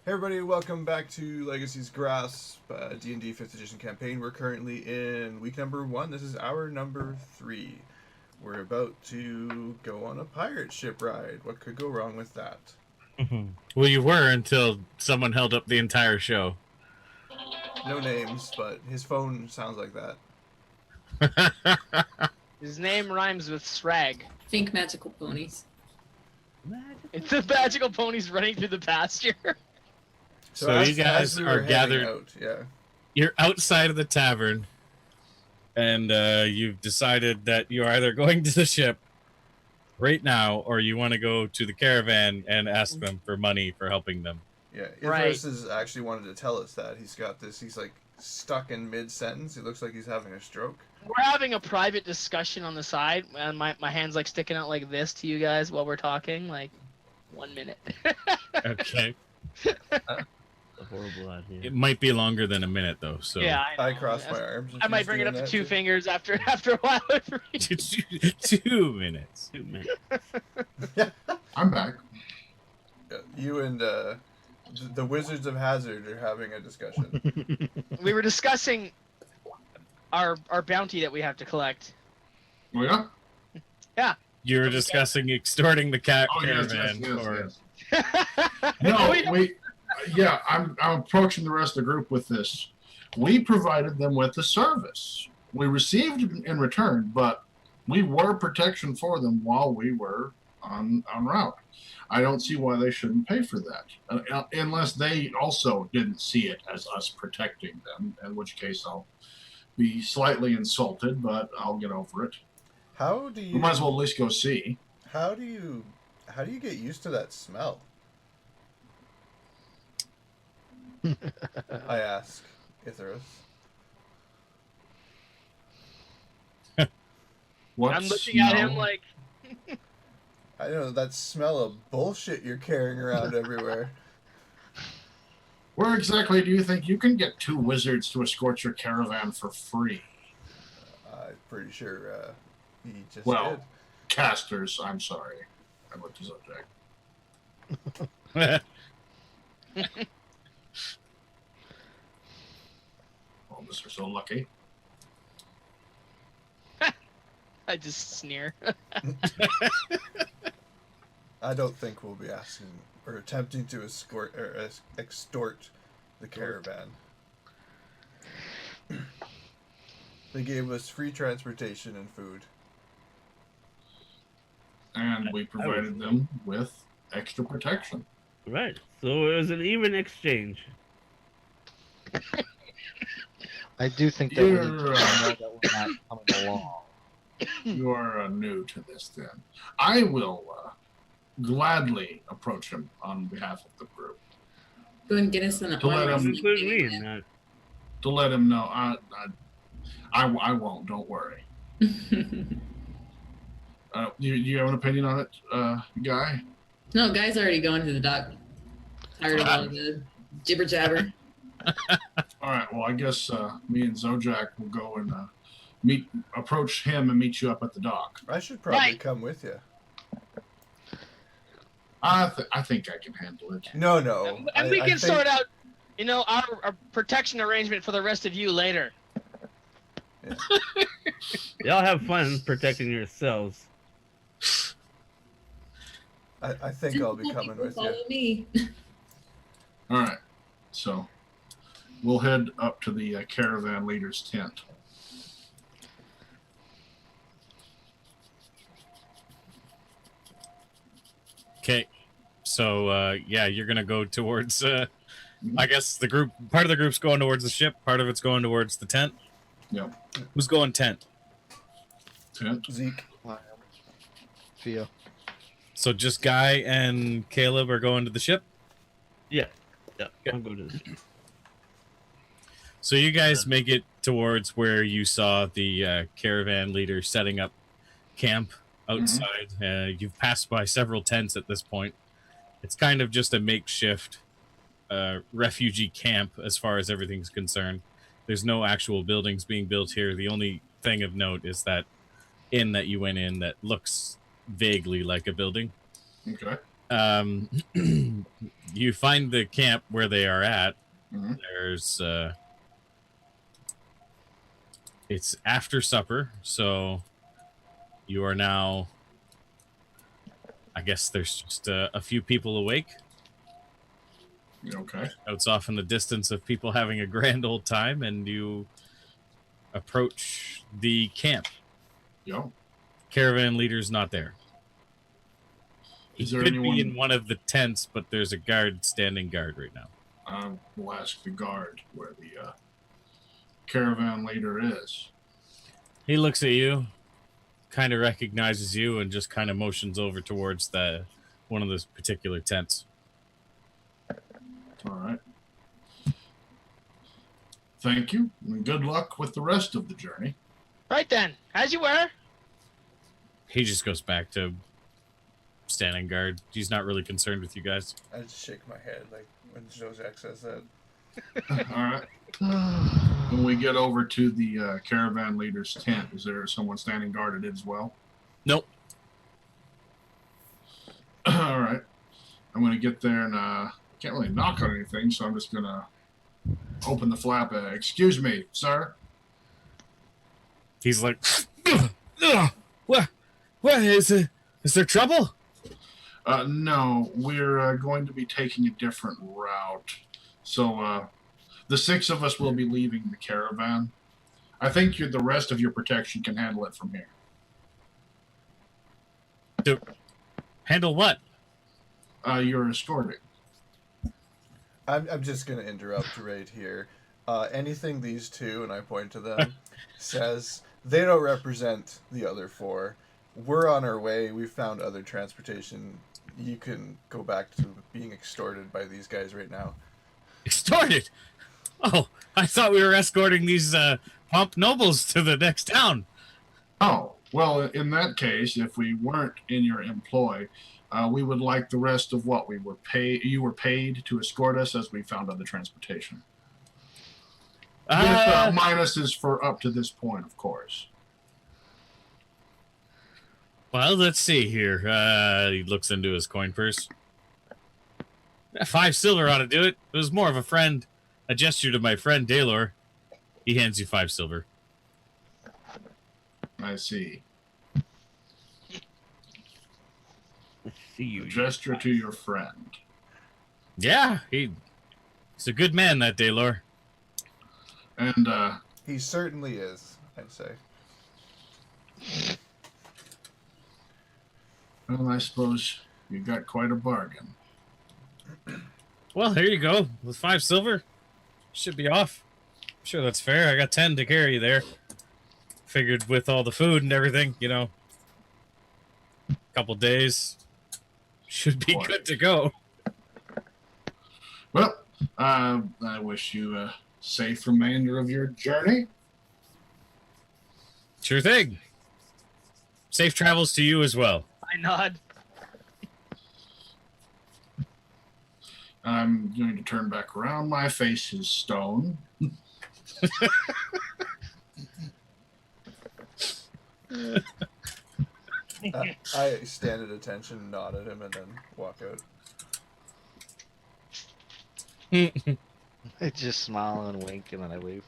Hey everybody, welcome back to Legacy's Grasp, D&D 5th edition campaign. We're currently in week number 1. This is hour number 3. We're about to go on a pirate ship ride. What could go wrong with that? Well, you were until someone held up the entire show. No names, but his phone sounds like that. His name rhymes with Srag. Think magical ponies. It's the magical ponies running through the pasture. So you guys are gathered. Out, yeah. You're outside of the tavern, and you've decided that you're either going to the ship right now, or you want to go to the caravan and ask them for money for helping them. Yeah, Right. Elithores has actually wanted to tell us that. He's got this, he's like stuck in mid-sentence. It looks like he's having a stroke. We're having a private discussion on the side, and my hand's like sticking out like this to you guys while we're talking. Like, 1 minute. Okay. A horrible idea. It might be longer than a minute, though. So Yeah, I cross my arms. I might bring it up to 2 fingers after a while. 2 minutes. 2 minutes. I'm back. You and the Wizards of Hazard are having a discussion. We were discussing our bounty that we have to collect. Oh, yeah? You were discussing extorting the Oh, caravan. yes. No, yeah, I'm approaching the rest of the group with this. We provided them with a service. We received in return, but we were protection for them while we were en route. I don't see why they shouldn't pay for that, unless they also didn't see it as us protecting them, in which case I'll be slightly insulted, but I'll get over it. How do you? We might as well at least go see. How do you get used to that smell? I ask, Elithores. What I'm looking at him smell? like, I don't know, that smell of bullshit you're carrying around everywhere. Where exactly do you think you can get 2 wizards to escort your caravan for free? I'm pretty sure he just Well, did. casters, I'm sorry. I looked his object. Oh, Mr. So lucky. I just sneer. I don't think we'll be asking or attempting to extort the caravan. They gave us free transportation and food. And we provided them with extra protection. Right. So it was an even exchange. I do think that we need to You're, know that we're not coming along. You're new to this then. I will gladly approach him on behalf of the group. Go and get us an To let Doesn't him- include me in that. To let him know. I won't, don't worry. You have an opinion on it, Guy? No, guy's already going to the dock. Tired of all the jibber jabber. All right, well, I guess me and Zojak will go and approach him and meet you up at the dock. I should probably Right. come with you. I think I can handle it. No. And we I can think- sort out, our protection arrangement for the rest of you later. Y'all have fun protecting yourselves. I think I'll be coming with you. Follow me. All right, so we'll head up to the caravan leader's tent. Okay. So, yeah, you're going to go towards, I guess part of the group's going towards the ship, part of it's going towards the tent. Yep. Who's going tent? Tent. Zeke. Fia. So just Guy and Caleb are going to the ship? Yeah. I'll go to this. So you guys make it towards where you saw the caravan leader setting up camp outside. You've passed by several tents at this point. It's kind of just a makeshift refugee camp as far as everything's concerned. There's no actual buildings being built here. The only thing of note is that inn that you went in that looks vaguely like a building. Okay. You find the camp where they are at. Mhm. There's it's after supper, so you are now, I guess there's just a few people awake. Okay. It's off in the distance of people having a grand old time, and you approach the camp. Yeah. Caravan leader's not there. He Is there could anyone? be in one of the tents, but there's a guard standing guard right now. We'll ask the guard where the caravan leader is. He looks at you, kind of recognizes you, and just kind of motions over towards the one of those particular tents. All right. Thank you, and good luck with the rest of the journey. Right then, as you were. He just goes back to standing guard. He's not really concerned with you guys. I just shake my head like when Zojak says that. All right. When we get over to the caravan leader's tent, is there someone standing guard at it as well? Nope. All right. I'm going to get there and can't really knock on anything, so I'm just going to open the flap. Excuse me, sir. He's like, what is it? Is there trouble? No, we're going to be taking a different route. So the 6 of us will be leaving the caravan. I think the rest of your protection can handle it from here. Handle what? You're escorting. I'm just going to interrupt right here. Anything these two, and I point to them, says they don't represent the other 4. We're on our way. We found other transportation. You can go back to being extorted by these guys right now. Extorted? Oh, I thought we were escorting these pomp nobles to the next town. Oh, well, in that case, if we weren't in your employ, we would like the rest of what you were paid to escort us, as we found other transportation. With minuses for up to this point, of course. Well, let's see here. He looks into his coin purse. 5 silver ought to do it. It was more of a gesture to my friend Daylor. He hands you 5 silver. I see. Let's see you. A gesture to your friend. Yeah, he's a good man, that Daylor. And, He certainly is, I'd say. well, I suppose you got quite a bargain. Well, here you go. With 5 silver, should be off. I'm sure that's fair. I got 10 to carry you there. Figured with all the food and everything, a couple days, should be good to go. Well, I wish you a safe remainder of your journey. Sure thing. Safe travels to you as well. I nod. I'm going to turn back around. My face is stone. I stand at attention, nod at him, and then walk out. I just smile and wink and then I leave.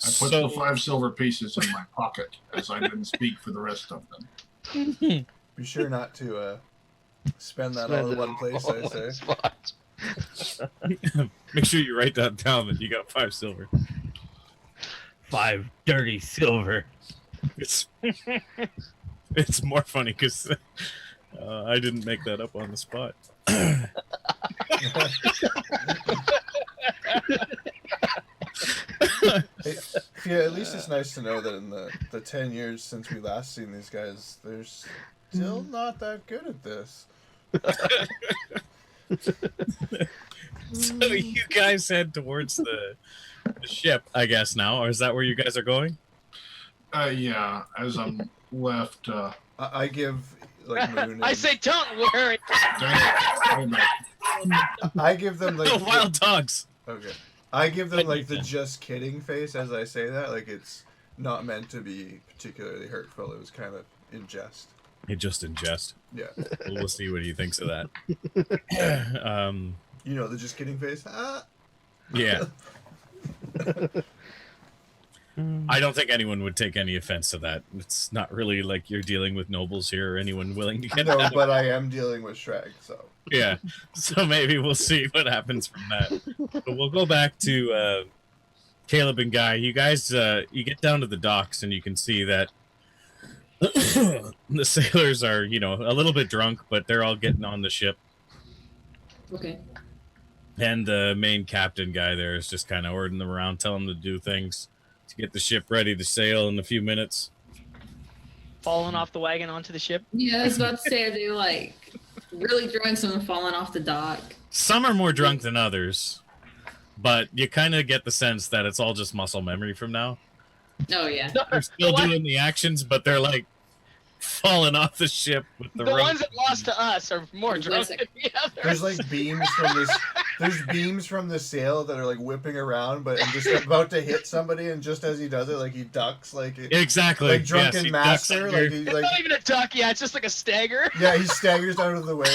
I put the 5 silver pieces in my pocket as I didn't speak for the rest of them. Be sure not to spend that all in one place, I say. Spot. Make sure you write that down that you got 5 silver. 5 dirty silver. It's more funny because I didn't make that up on the spot. Yeah, at least it's nice to know that in the 10 years since we last seen these guys, they're still not that good at this. So you guys head towards the ship, I guess, now, or is that where you guys are going? Yeah, as I'm left, I give, like, Moon I and- say, don't worry. dang it, I give them, like... The wild dogs. Okay. I give them, like, the just kidding face as I say that. Like, it's not meant to be particularly hurtful. It was kind of ingest? Just in jest. Yeah. We'll see what he thinks of that. You know the just kidding face. Ah. Yeah. I don't think anyone would take any offense to that. It's not really like you're dealing with nobles here or anyone willing to get No, that. but I am dealing with Shrek, so. Yeah. So maybe we'll see what happens from that. But we'll go back to Caleb and Guy. You guys, you get down to the docks and you can see that the sailors are, you know, a little bit drunk, but they're all getting on the ship. Okay. And the main captain guy there is just kind of ordering them around, telling them to do things to get the ship ready to sail in a few minutes. Falling off the wagon onto the ship. Yeah, I was about to say, are they like really drunk, someone falling off the dock? Some are more drunk than others, but you kind of get the sense that it's all just muscle memory from now. Oh, yeah. They're still doing the actions, but they're like falling off the ship with the The rope. ones that lost to us are more drunk than the others. There's like beams from this. There's beams from the sail that are like whipping around, but I'm just about to hit somebody, and just as he does it, like he ducks, like Exactly. like drunken Yes, he ducks master, under. like he It's like not even a duck, yeah, it's just like a stagger. yeah, he staggers out of the way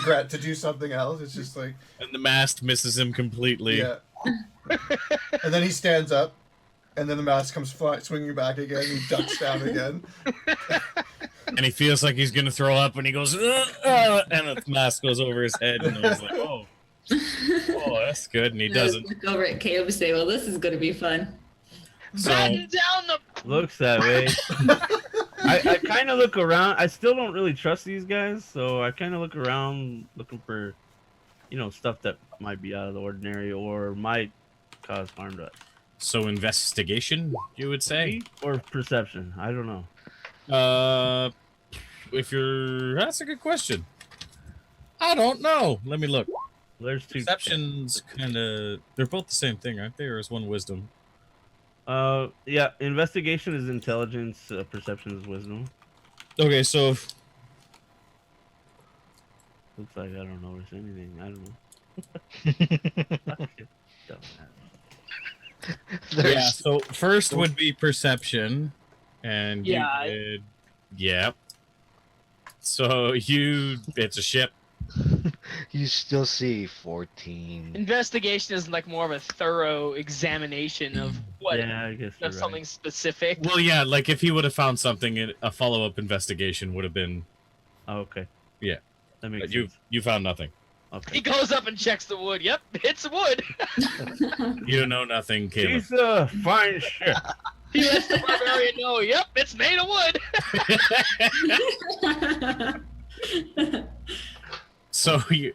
like to do something else. It's just like And the mast misses him completely. yeah, and then he stands up, and then the mast comes swinging back again. He ducks down again. And he feels like he's going to throw up, and he goes, and the mask goes over his head, and he's like, oh, that's good, and he doesn't. Look over at Caleb and say, well, this is going to be fun. So, Batten down the. Looks that way. I kind of look around. I still don't really trust these guys, so I kind of look around looking for, you know, stuff that might be out of the ordinary or might cause harm to us. so investigation, you would say? Or perception. I don't know. That's a good question. I don't know. Let me look. There's two. Perception's kind of, they're both the same thing, aren't they? Or is one wisdom? Yeah. Investigation is intelligence. Perception is wisdom. Okay, so Looks like I don't notice anything. I don't know. There's yeah, so first would be perception, and you Yeah, did, yep. So it's a ship. you still see 14. Investigation is like more of a thorough examination of what Yeah, I guess you're of right. something specific. Well, yeah, like if he would have found something, a follow-up investigation would have been. Oh, okay. Yeah. That makes But you sense. found nothing. Okay. He goes up and checks the wood. Yep, it's wood. You know nothing, Caleb. She's a fine ship. He lets the barbarian know. Yep, it's made of wood. So you,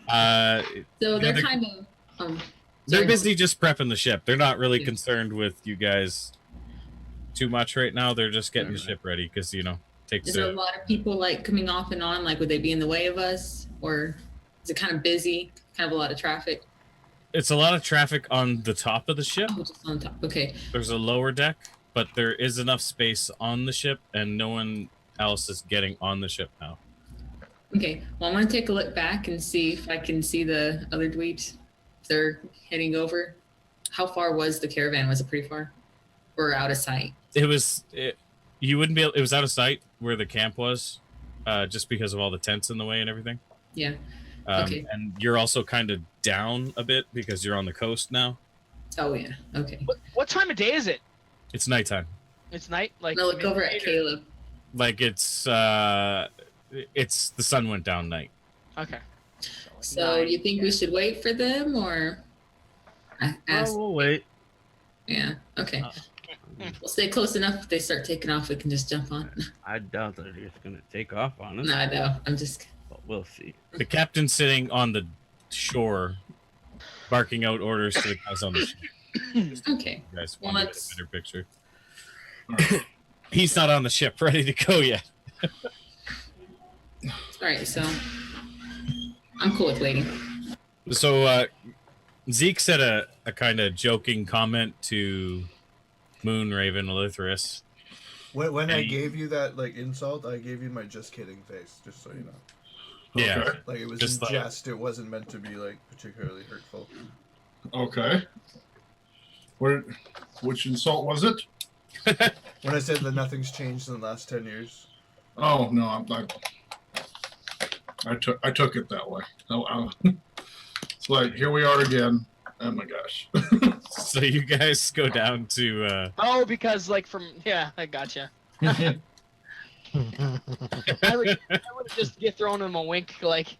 So they're they're- kind of. they're sorry. busy just prepping the ship. They're not really Yeah. concerned with you guys too much right now. They're just getting the Alright. ship ready because takes Is there a a. lot of people like coming off and on? Like, would they be in the way of us, or is it kind of busy? Kind of a lot of traffic. It's a lot of traffic on the top of the ship. Oh, just on top. Okay. There's a lower deck, but there is enough space on the ship, and no one else is getting on the ship now. Okay. Well, I'm gonna take a look back and see if I can see the other dweebs. If they're heading over. How far was the caravan? Was it pretty far, or out of sight? You wouldn't be able. It was out of sight where the camp was, just because of all the tents in the way and everything. Yeah. Okay. And you're also kind of down a bit because you're on the coast now. Oh yeah. Okay. What time of day is it? It's nighttime. It's night. Like I'll look over at midnight or- Caleb. Like it's the sun went down night. Okay. So, do you think we should wait for them, or ask? Oh, we'll wait. Yeah. Okay. Uh, We'll stay close enough. If they start taking off, we can just jump on. I doubt that they're just gonna take off on us. No, I know. I'm just. But we'll see. The captain's sitting on the shore, barking out orders to the guys on the ship. Okay. You guys Well, want to get let's- a better picture? He's not on the ship, ready to go yet. All right. So, I'm cool with waiting. So Zeke said a kind of joking comment to Moon, Raven, Elithores. When I Hey. gave you that like insult, I gave you my just kidding face, just so you know. Yeah. Okay. Like it was Just in like- jest. It wasn't meant to be like particularly hurtful. Okay. Which insult was it? When I said that nothing's changed in the last 10 years. Oh no, I took it that way. It's like here we are again. Oh my gosh. So you guys go down to Oh, because like yeah, I gotcha. I would just get thrown him a wink, like.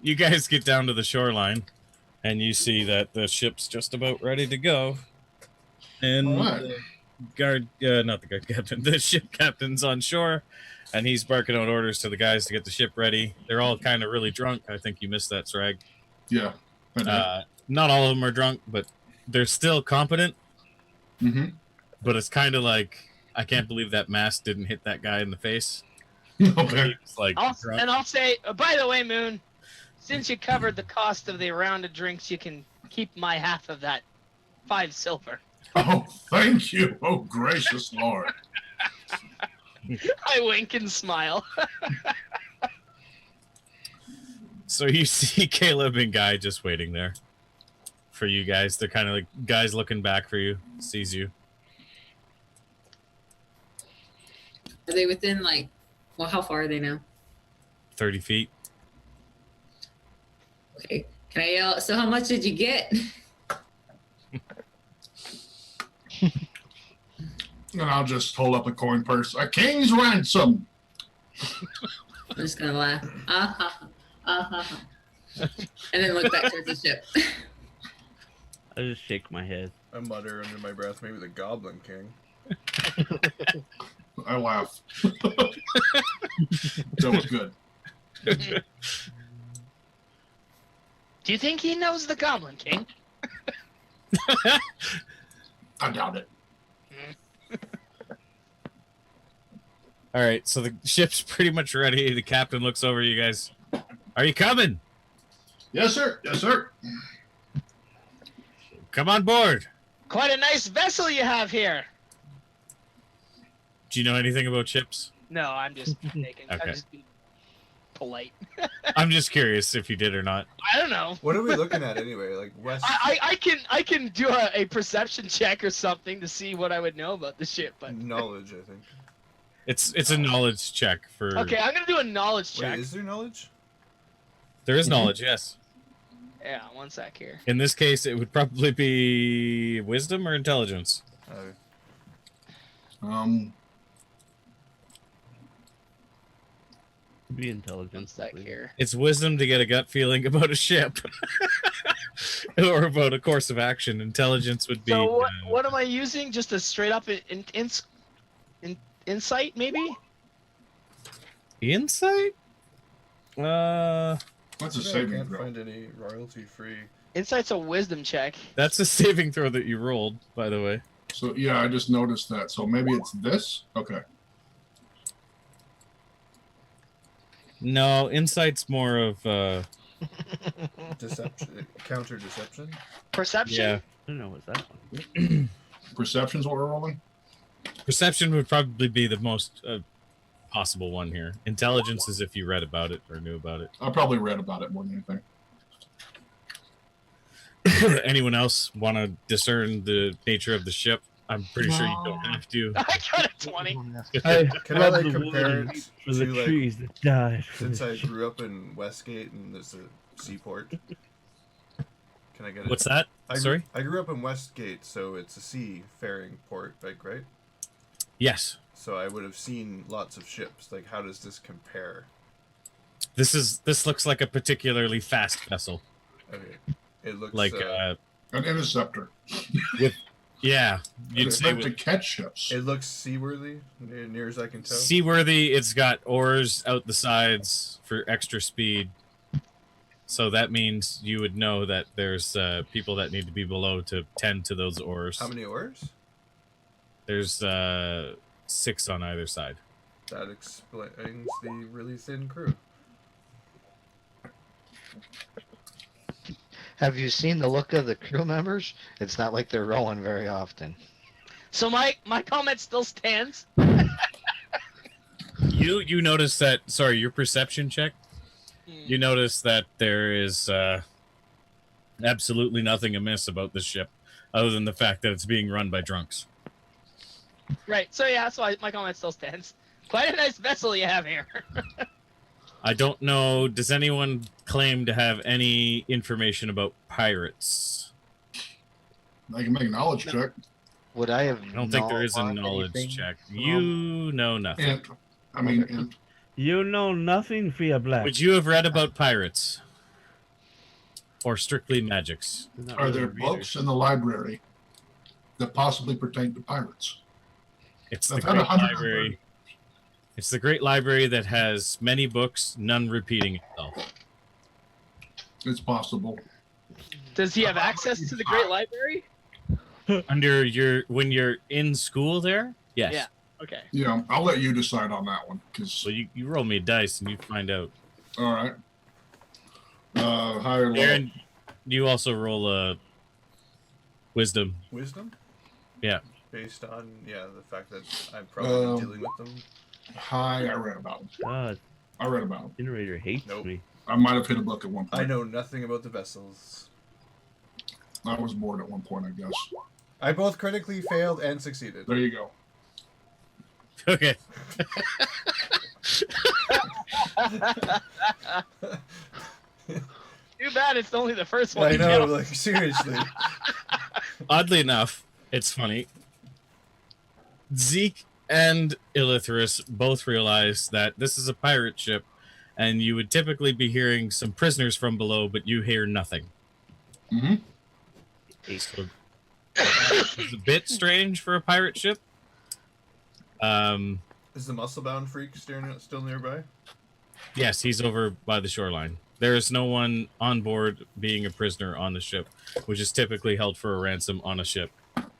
you guys get down to the shoreline, and you see that the ship's just about ready to go. And All right. not the guard captain, the ship captain's on shore, and he's barking out orders to the guys to get the ship ready. They're all kind of really drunk. I think you missed that, Srag. Yeah. Not all of them are drunk, but they're still competent. Mm-hmm. But it's kind of like, I can't believe that mask didn't hit that guy in the face. Okay. It's like, I'll say, by the way, Moon, since you covered the cost of the round of drinks, you can keep my half of that 5 silver. Oh, thank you. Oh, gracious Lord. I wink and smile. So you see Caleb and Guy just waiting there for you guys. They're kind of like, Guy's looking back for you, sees you. Are they within like? Well, how far are they now? 30 feet. Okay. Can I yell? So how much did you get? And I'll just hold up a coin purse. A king's ransom. I'm just gonna laugh. And then look back towards the ship. I just shake my head. I mutter under my breath, maybe the Goblin King. I laugh. That was good. Do you think he knows the Goblin King? I doubt it. All right, so the ship's pretty much ready. The captain looks over you guys. Are you coming? Yes, sir. Yes, sir. Come on board. Quite a nice vessel you have here. Do you know anything about ships? No, I'm just taking. Okay. I'm just being polite. I'm just curious if you did or not. I don't know. What are we looking at anyway? Like west. I can do a perception check or something to see what I would know about the ship, but Knowledge, I think. It's a knowledge check for. okay, I'm gonna do a knowledge check. Wait, is there knowledge? There is knowledge, yes. Yeah, one sec here. In this case, it would probably be wisdom or intelligence. Be One intelligent. sec here. It's wisdom to get a gut feeling about a ship, or about a course of action. Intelligence would be. So what am I using? Just a straight up insight, maybe? Insight? That's a I saving can't throw. find any royalty-free. Insight's a wisdom check. That's a saving throw that you rolled, by the way. So yeah, I just noticed that. So maybe it's this. Okay. No, insight's more of Deception, counter deception. Perception. yeah. I don't know what's that one. Perception's what we're rolling. Perception would probably be the most possible one here. Intelligence is if you read about it or knew about it. I probably read about it more than anything. Anyone else want to discern the nature of the ship? I'm pretty sure you don't have to. I got a 20. Can I like compare it For the to like trees that died. since I grew up in Westgate and there's a seaport? Can I get it? What's that? Sorry? I grew up in Westgate, so it's a seafaring port, like right? Yes. So I would have seen lots of ships. Like, how does this compare? This looks like a particularly fast vessel. Okay, it looks Like An interceptor. yeah, you'd It's say meant to catch ships. it looks seaworthy, near as I can tell. seaworthy. It's got oars out the sides for extra speed. So that means you would know that there's people that need to be below to tend to those oars. How many oars? There's 6 on either side. That explains the really thin crew. Have you seen the look of the crew members? It's not like they're rowing very often. So my comment still stands. You notice that? Sorry, your perception check. You notice that there is absolutely nothing amiss about this ship, other than the fact that it's being run by drunks. Right. So yeah. So my comment still stands. Quite a nice vessel you have here. I don't know. Does anyone claim to have any information about pirates? I can make a knowledge check. Would I have? I don't think there is a known knowledge anything check. from- You know nothing. Int. I mean, int. You know nothing, Fia Black. Would you have read about pirates? Or strictly magics? Not Are really there a reader. books in the library that possibly pertain to pirates? It's the I've had great 100 library. It's the great library that has many books, none repeating itself. It's possible. Does he have access to the Great Library? When you're in school there? Yes. Yeah. Okay. Yeah, I'll let you decide on that one. Cause So you roll me a dice and you find out. all right. High or low? Darren, you also roll a wisdom. Wisdom? Yeah. Based on, the fact that I'm probably dealing with them. High. I read about them. God, I read about them. generator hates Nope. me. I might have hit a book at one point. I know nothing about the vessels. I was bored at one point, I guess. I both critically failed and succeeded. There you go. Okay. Too bad it's only the first one. I you know, know. like, seriously. Oddly enough, it's funny. Zeke and Elithores both realize that this is a pirate ship, and you would typically be hearing some prisoners from below, but you hear nothing. Mm-hmm. So, it's a bit strange for a pirate ship. Is the muscle-bound freak still nearby? Yes, he's over by the shoreline. There is no one on board being a prisoner on the ship, which is typically held for a ransom on a ship.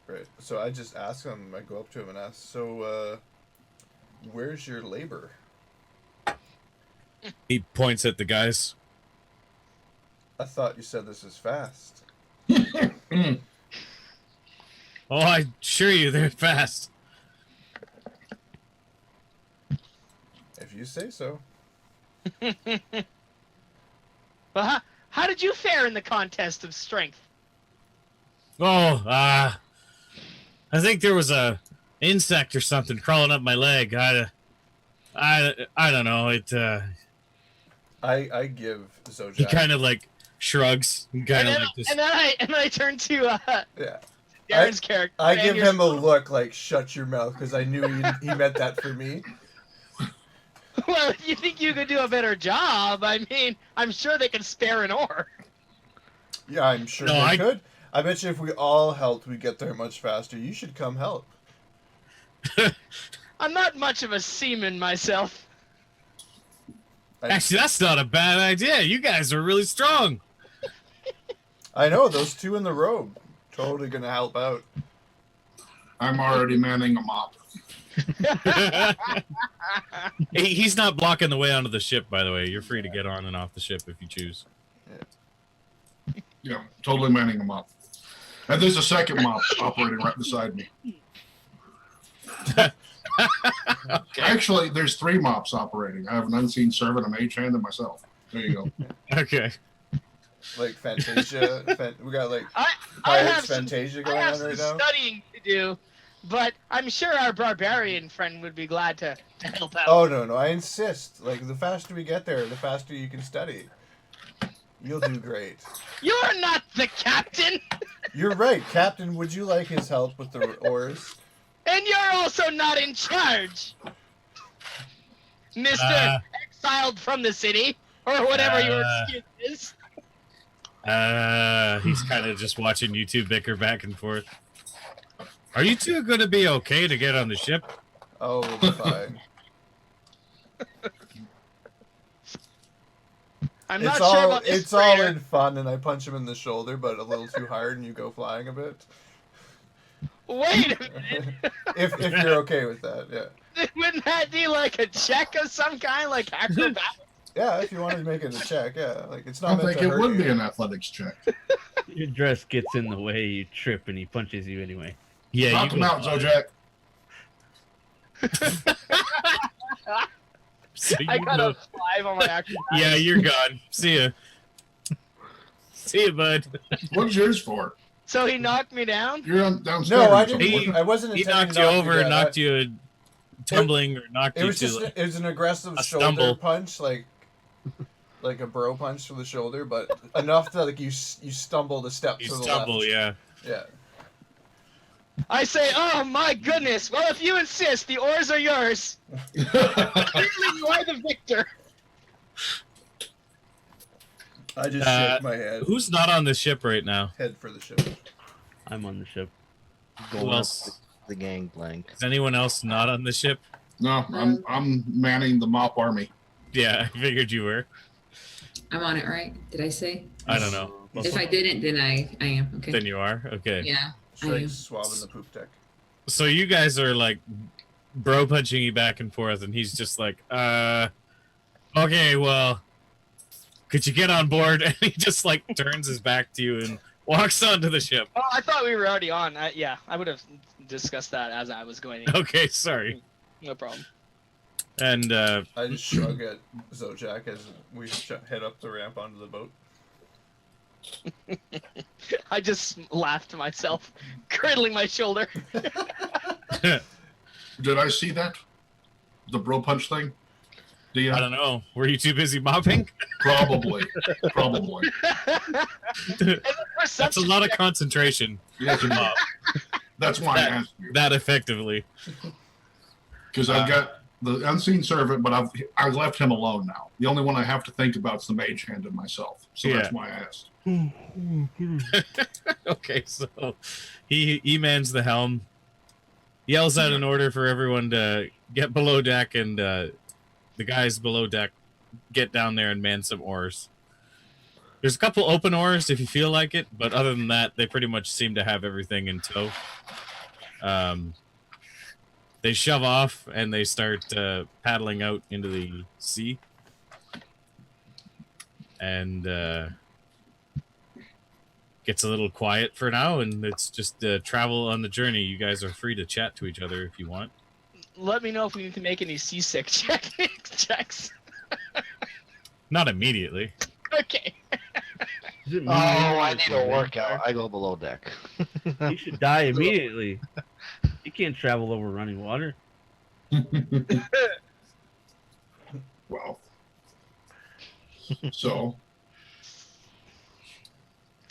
Right. So I just ask him, I go up to him and ask, so, where's your labor? He points at the guys. I thought you said this is fast. Oh, I assure you, they're fast. If you say so. Well, how did you fare in the contest of strength? Oh, I think there was a insect or something crawling up my leg. I don't know. I give Zojak. He kind of like shrugs and kind of like this. And then I turn to Yeah. Darren's character. I and give you're him a look like, shut your mouth, because I knew he meant that for me. Well, if you think you could do a better job, I mean, I'm sure they could spare an oar. Yeah, I'm sure No, they could. I bet you if we all helped, we'd get there much faster. You should come help. I'm not much of a seaman myself. Actually, that's not a bad idea. You guys are really strong. I know, those two in the robe. Totally gonna help out. I'm already manning a mop. He's not blocking the way onto the ship, by the way. You're free to get on and off the ship if you choose. Yeah, totally manning a mop. And there's a second mop operating right beside me. Actually, there's 3 mops operating. I have an unseen servant, a mage hand, and myself. There you go. Okay. Like Fantasia. We got like I Pirates have some, Fantasia I going have on some right now. studying to do, but I'm sure our barbarian friend would be glad to help out. Oh no, I insist. Like the faster we get there, the faster you can study. You'll do great. You're not the captain, You're right, Captain. Would you like his help with the oars? and you're also not in charge, Mister exiled from the city, or whatever your excuse is. He's kind of just watching you two bicker back and forth. Are you two going to be okay to get on the ship? Oh, we'll be fine. I'm It's not all sure about this it's all freighter. in fun, and I punch him in the shoulder, but a little too hard, and you go flying a bit. Wait a minute. If you're okay with that, yeah. Wouldn't that be like a check of some kind, like acrobatics? Yeah, if you wanted to make it a check, yeah. Like it's I not meant think to it hurt would you. be an athletics check. Your dress gets in the way, you trip, and he punches you anyway. Yeah, Knock you him out, Zojak. So I you got go- a 5 on my acrobatics. Yeah, you're gone. See ya. See ya, bud. What's yours for? So he knocked me down? You're on downstairs. No, I or something, didn't. wasn't I wasn't. He intending knocked to you knock over down. and knocked you tumbling or knocked It you was to just like, it was an aggressive a shoulder stumble. punch, like a bro punch to the shoulder, but enough that like you stumbled a step you to the stumble, left. yeah. Yeah. I say, oh my goodness. Well, if you insist, the oars are yours. Clearly, you are the victor. I just shake my head. Who's not on the ship right now? Head for the ship. I'm on the ship. Going Who up else? the gangplank. Is anyone else not on the ship? No, I'm manning the mop army. Yeah, I figured you were. I'm on it, right? Did I say? I don't know. If I didn't, then I am. Okay. Then you are? Okay. Yeah. Shrek's swabbing the poop deck. So you guys are like bro punching you back and forth, and he's just like, okay, well, could you get on board? And he just like turns his back to you and walks onto the ship. Oh, I thought we were already on. Yeah, I would have discussed that as I was going in. Okay, sorry. No problem. And I just shrug at Zojak as we head up the ramp onto the boat. I just laughed to myself, cradling my shoulder. Did I see that? The bro punch thing? I don't know. Were you too busy mopping? Probably. Probably. That's a lot of concentration. Yes, to mop that's why I asked you. that effectively. Because I've got the unseen servant, but I left him alone now. The only one I have to think about is the mage hand and myself. So that's why I asked. Okay, so he mans the helm, yells out an order for everyone to get below deck, and the guys below deck get down there and man some oars. There's a couple open oars if you feel like it, but other than that, they pretty much seem to have everything in tow. They shove off and they start paddling out into the sea. And gets a little quiet for now, and it's just travel on the journey. You guys are free to chat to each other if you want. Let me know if we need to make any seasick checks. Not immediately. Okay. Oh, I need a workout. I go below deck. You should die immediately. You can't travel over running water. Well. So.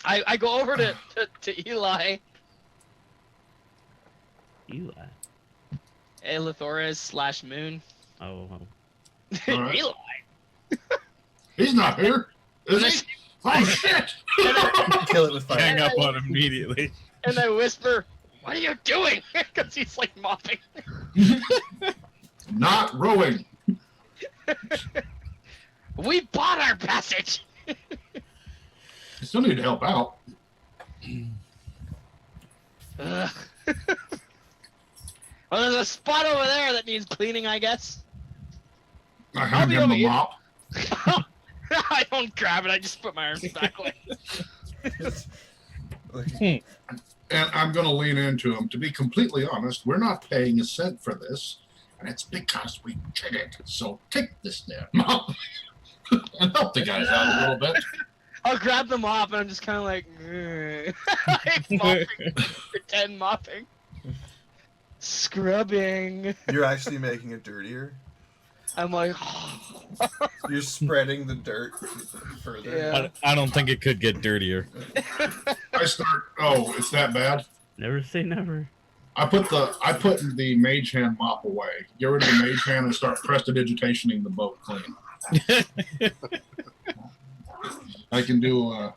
I go over to Eli. Eli. Elithores / Moon. Oh. All right. Eli. He's not here. Is he? Oh, shit. Kill it with fire. Hang up on him immediately. And I whisper, "What are you doing?" Because he's like mopping. Not rowing. We bought our passage. I still need to help out. Ugh. Well, there's a spot over there that needs cleaning, I guess. I hand be him over the here. mop. I don't grab it. I just put my arms back away. And I'm going to lean into him. To be completely honest, we're not paying a cent for this, and it's because we did it. So take this there, mop, and help the guys out a little bit. I'll grab the mop, and I'm just kind of like, like mopping, pretend mopping, scrubbing. You're actually making it dirtier. I'm like, You're spreading the dirt further. Yeah. I don't think it could get dirtier. I start. Oh, it's that bad. Never say never. I put the mage hand mop away. Get rid of the mage hand and start prestidigitationing the boat clean. I can do. I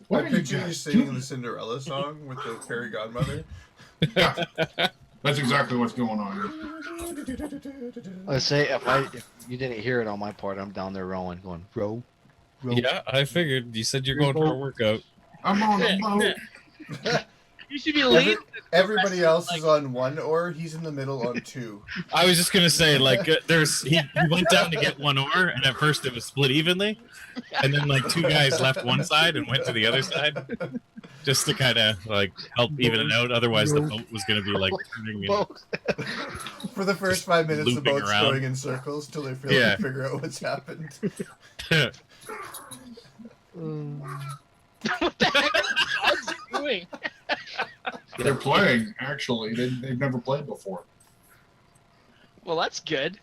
What did picture you guys singing do? the Cinderella song with the fairy godmother. Yeah, that's exactly what's going on here. Let's say if you didn't hear it on my part, I'm down there rowing, going row. Yeah, I figured. You said you're going for a workout. I'm on the boat. you should be leading. Everybody else is on one oar. He's in the middle on two. I was just gonna say, like, he went down to get one oar, and at first it was split evenly, and then like two guys left one side and went to the other side, just to kind of like help even it out. Otherwise, the boat was gonna be like turning and For the first 5 minutes, the looping boat's around. going in circles till they feel Yeah. like figure out what's happened. What the heck are the dogs doing? They're playing. Actually, they've never played before. Well, that's good.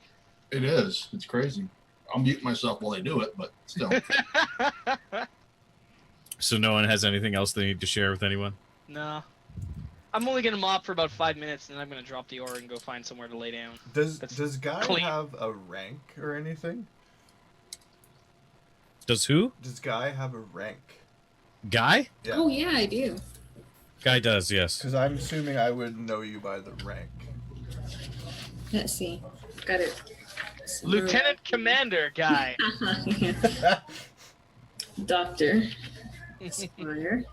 It is. It's crazy. I'll mute myself while they do it, but still. So no one has anything else they need to share with anyone? No. I'm only gonna mop for about 5 minutes, and then I'm gonna drop the ore and go find somewhere to lay down. Does Guy clean. have a rank or anything? Does who? Does Guy have a rank? Guy? Yeah. Oh yeah, I do. Guy does, yes. Because I'm assuming I would know you by the rank. Let's see. Got it. Lieutenant Commander guy. Yeah. Doctor. Sorcerer.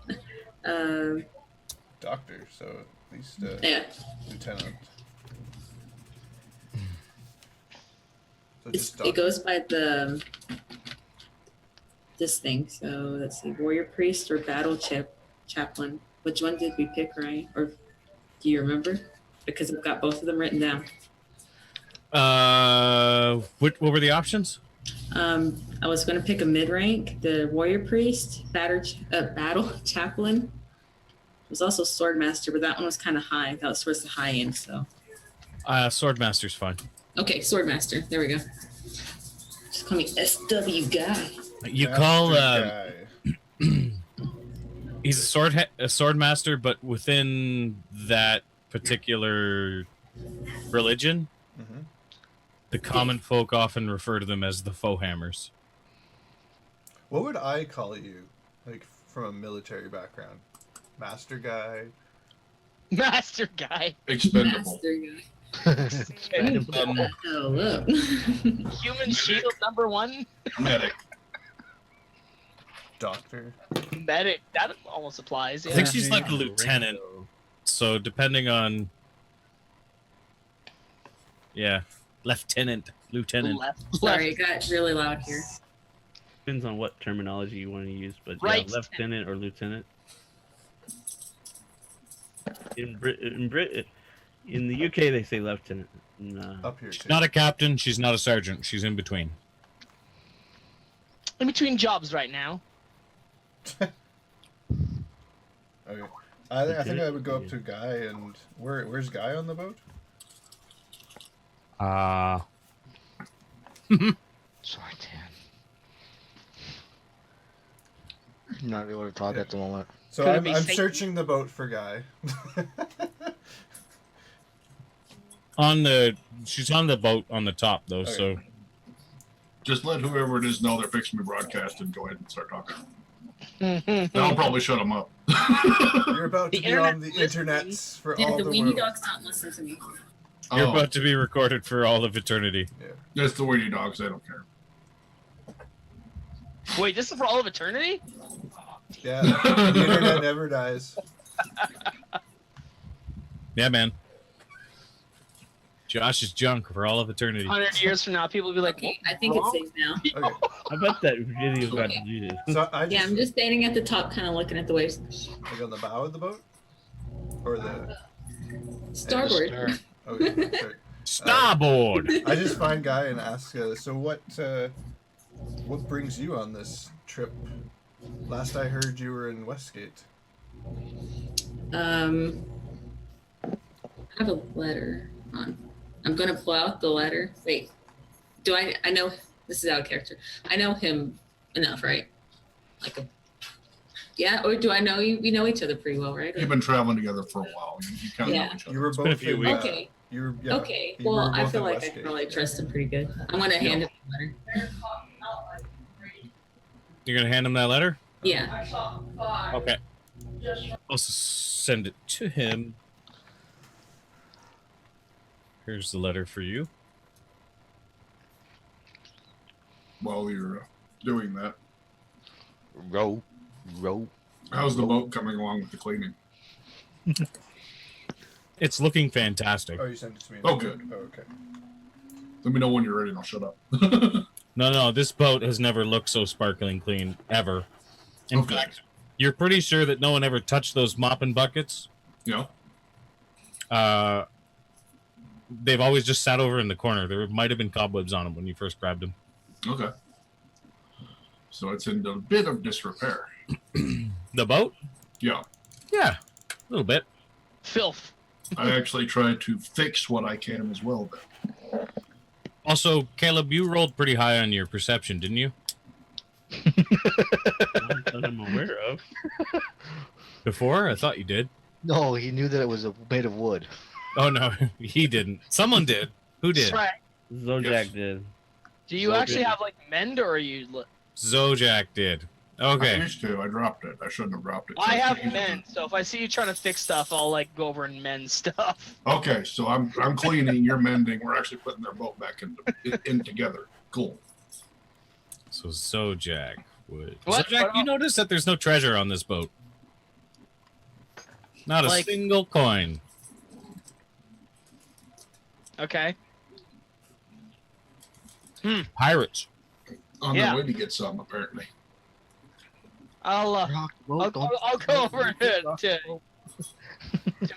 Doctor, so at least Yeah. lieutenant. So It's, just it goes by the this thing. So let's see, warrior priest or battle chaplain. Which one did we pick, right? Or do you remember? Because I've got both of them written down. What were the options? I was going to pick a mid rank, the warrior priest, battle chaplain. It was also swordmaster, but that one was kind of high. That was towards the high end. So Swordmaster's fine. okay, swordmaster. There we go. Just call me SW guy. You Master call Guy. he's a swordmaster, but within that particular religion, Mhm. the common folk often refer to them as the foehammers. What would I call you, like from a military background? Master Guy. Master guy. Expendable. Master guy. Um, Oh, look. Human shield #1. Medic. Doctor. Medic. That almost applies. I Yeah. think she's like a lieutenant. So depending on, yeah, lieutenant. Sorry, it got really loud here. Depends on what terminology you want to use, but Right. yeah, lieutenant or lieutenant. In the UK, they say lieutenant. Up here too. Not a captain. She's not a sergeant. She's in between. In between jobs right now. Okay. I think I would go up to Guy and where's Guy on the boat? Sorry, Dan. I'm not able to talk at the moment. So Could it I'm be Satan? searching the boat for Guy. She's on the boat on the top though. Okay. So Just let whoever it is know they're fixing to broadcast and go ahead and start talking. That'll probably shut them up. You're about to The be on the internet internets for Yeah, all the the weenie world. dogs don't listen to me. you're Oh, about to be recorded for all of eternity. that's the weenie dogs. They don't care. Wait, this is for all of eternity? Yeah, the internet never dies. Yeah, man. Josh is junk for all of eternity. 100 years from now, people will be like, Okay, I think it's safe now. Okay, I bet that video got deleted. so I Yeah, just I'm just standing at the top, kind of looking at the waves. like on the bow of the boat, or the Starboard. Star. okay. Sorry. Starboard. I just find Guy and ask, so what brings you on this trip? Last I heard, you were in Westgate. I have a letter on. I'm gonna pull out the letter. Wait, do I know this is out of character. I know him enough, right? Yeah, or do I know you? We know each other pretty well, right? You've been traveling together for a while. You kind of Yeah. know each You other. were been a both few in, weeks. Okay. You were, yeah, Okay. you Well, were I both feel in like I Westgate. can probably trust him pretty good. I'm gonna hand him the letter. You're gonna hand him that letter? Yeah. Okay. I'll send it to him. Here's the letter for you. While you're doing that, Row. how's the boat coming along with the cleaning? It's looking fantastic. Oh, you sent it to me. Oh, good. Oh, okay. Let me know when you're ready and I'll shut up. No, this boat has never looked so sparkling clean ever. In Okay. fact, you're pretty sure that no one ever touched those mopping buckets. Yeah. They've always just sat over in the corner. There might have been cobwebs on them when you first grabbed them. Okay. So it's in a bit of disrepair. The boat? Yeah. Yeah, a little bit. filth. I actually try to fix what I can as well. Then. Also, Caleb, you rolled pretty high on your perception, didn't you? Not that I'm aware of. Before? I thought you did. No, he knew that it was made of wood. Oh, no, he didn't. Someone did. Who did? That's right. Zojak Yes. did. Do you actually have like mend, or are you? Zojak did. I Okay. used to. I dropped it. I shouldn't have dropped it. I So have can't use it. mend, so if I see you trying to fix stuff, I'll like go over and mend stuff. Okay, so I'm cleaning. You're mending. We're actually putting their boat back in together. Cool. So Zojak would. What? Zojak, you notice that there's no treasure on this boat. Not a Like- single coin. Okay. Pirates. On Yeah. their way to get some, apparently. I'll Rock, rope, don't- I'll go over to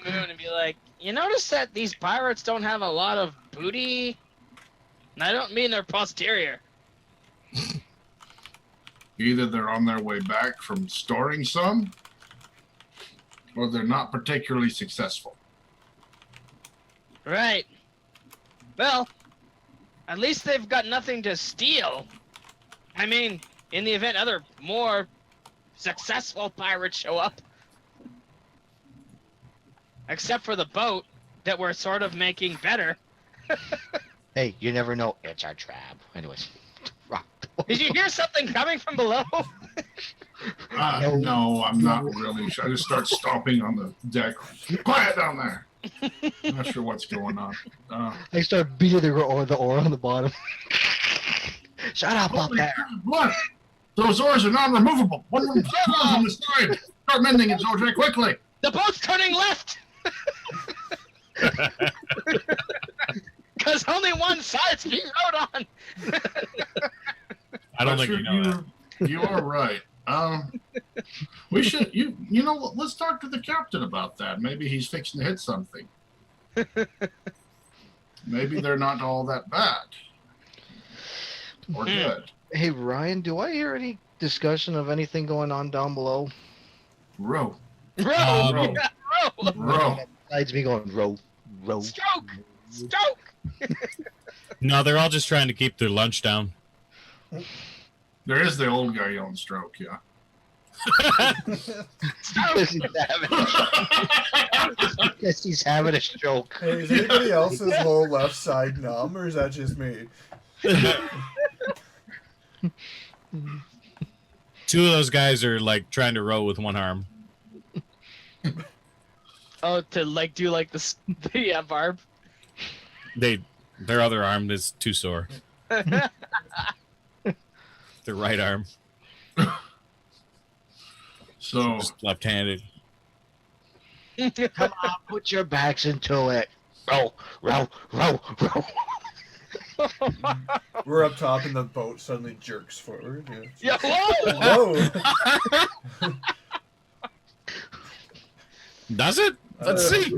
Moon and be like, you notice that these pirates don't have a lot of booty? And I don't mean their posterior. Either they're on their way back from storing some, or they're not particularly successful. Right. Well, at least they've got nothing to steal. I mean, in the event other more successful pirates show up. Except for the boat that we're sort of making better. Hey, you never know. It's our trap. Anyways. Rock. Did you hear something coming from below? No, I'm not really. I just start stomping on the deck. Quiet down there. Not sure what's going on. I start beating the oar on the bottom. Shut up up Holy there. What? Those oars are non-removable. One of them falls on the side. Start mending it, Zojak, quickly. The boat's turning left! Because only one side's being rowed on! I don't Not think sure you know that. You are right. We should. You know what? Let's talk to the captain about that. Maybe he's fixing to hit something. Maybe they're not all that bad or good. Hey, Ryan, do I hear any discussion of anything going on down below? Row, Row! Um, Yeah, row! row. Besides me going, row, row. Stroke! Stroke! No, they're all just trying to keep their lunch down. There is the old guy yelling stroke, yeah. Because he's because he's having a stroke. Hey, is anybody else's whole left side numb, or is that just me? Two of those guys are like trying to row with one arm. Oh, to like do like the Barb. Their other arm is too sore. Their right arm, So just left-handed. Come on, put your backs into it. Row, row, row, row. We're up top, and the boat suddenly jerks forward. Yeah, whoa! Whoa! Does it? Let's see.